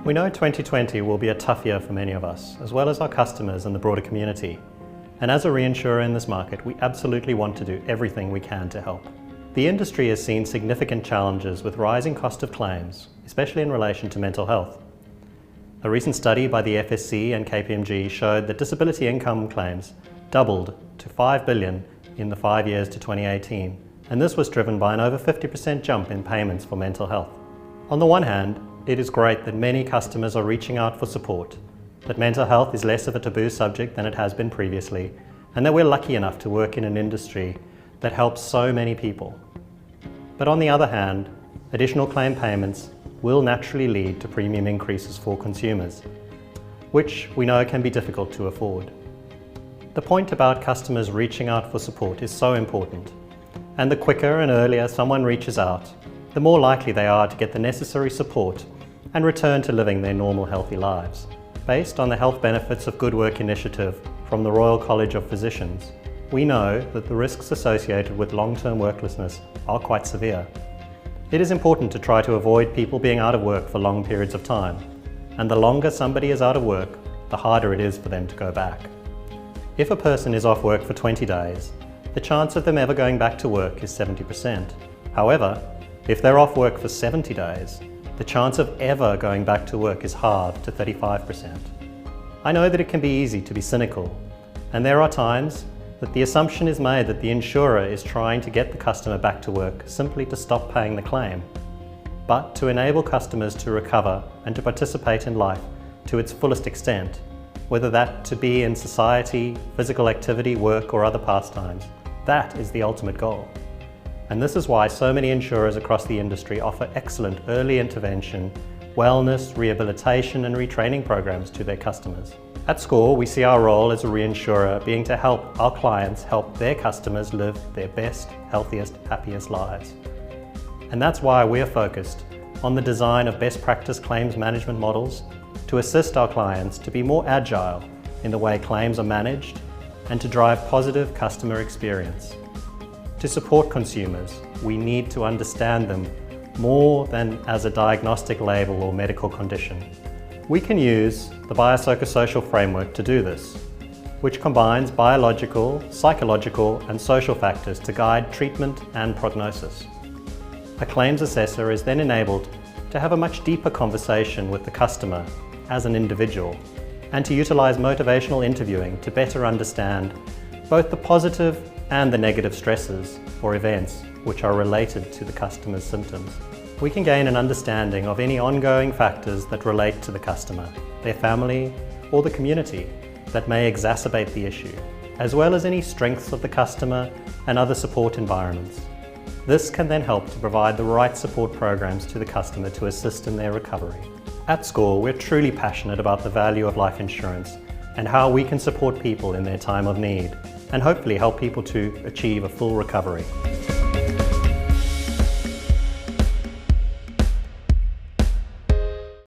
We know 2020 will be a tough year for many of us, as well as our customers and the broader community. And as a reinsurer in this market, we absolutely want to do everything we can to help. The industry has seen significant challenges with rising cost of claims, especially in relation to mental health. A recent study by the FSC and KPMG showed that disability income claims doubled to $5 billion in the 5 years to 2018, and this was driven by an over 50% jump in payments for mental health. On the one hand, it is great that many customers are reaching out for support, that mental health is less of a taboo subject than it has been previously, and that we're lucky enough to work in an industry that helps so many people. But on the other hand, additional claim payments will naturally lead to premium increases for consumers, which we know can be difficult to afford. The point about customers reaching out for support is so important, and the quicker and earlier someone reaches out, the more likely they are to get the necessary support and return to living their normal healthy lives. Based on the Health Benefits of Good Work initiative from the Royal College of Physicians, we know that the risks associated with long-term worklessness are quite severe. It is important to try to avoid people being out of work for long periods of time, and the longer somebody is out of work, the harder it is for them to go back. If a person is off work for 20 days, the chance of them ever going back to work is 70%. However, if they're off work for 70 days, the chance of ever going back to work is halved to 35%. I know that it can be easy to be cynical, and there are times that the assumption is made that the insurer is trying to get the customer back to work simply to stop paying the claim. But to enable customers to recover and to participate in life to its fullest extent, whether that to be in society, physical activity, work or other pastimes, that is the ultimate goal. And this is why so many insurers across the industry offer excellent early intervention, wellness, rehabilitation and retraining programs to their customers. At SCOR, we see our role as a reinsurer being to help our clients help their customers live their best, healthiest, happiest lives. And that's why we are focused on the design of best practice claims management models to assist our clients to be more agile in the way claims are managed and to drive positive customer experience. To support consumers, we need to understand them more than as a diagnostic label or medical condition. We can use the biopsychosocial framework to do this, which combines biological, psychological and social factors to guide treatment and prognosis. A claims assessor is then enabled to have a much deeper conversation with the customer as an individual and to utilize motivational interviewing to better understand both the positive and the negative stresses or events which are related to the customer's symptoms. We can gain an understanding of any ongoing factors that relate to the customer, their family or the community that may exacerbate the issue, as well as any strengths of the customer and other support environments. This can then help to provide the right support programs to the customer to assist in their recovery. At SCOR, we're truly passionate about the value of life insurance and how we can support people in their time of need and hopefully help people to achieve a full recovery.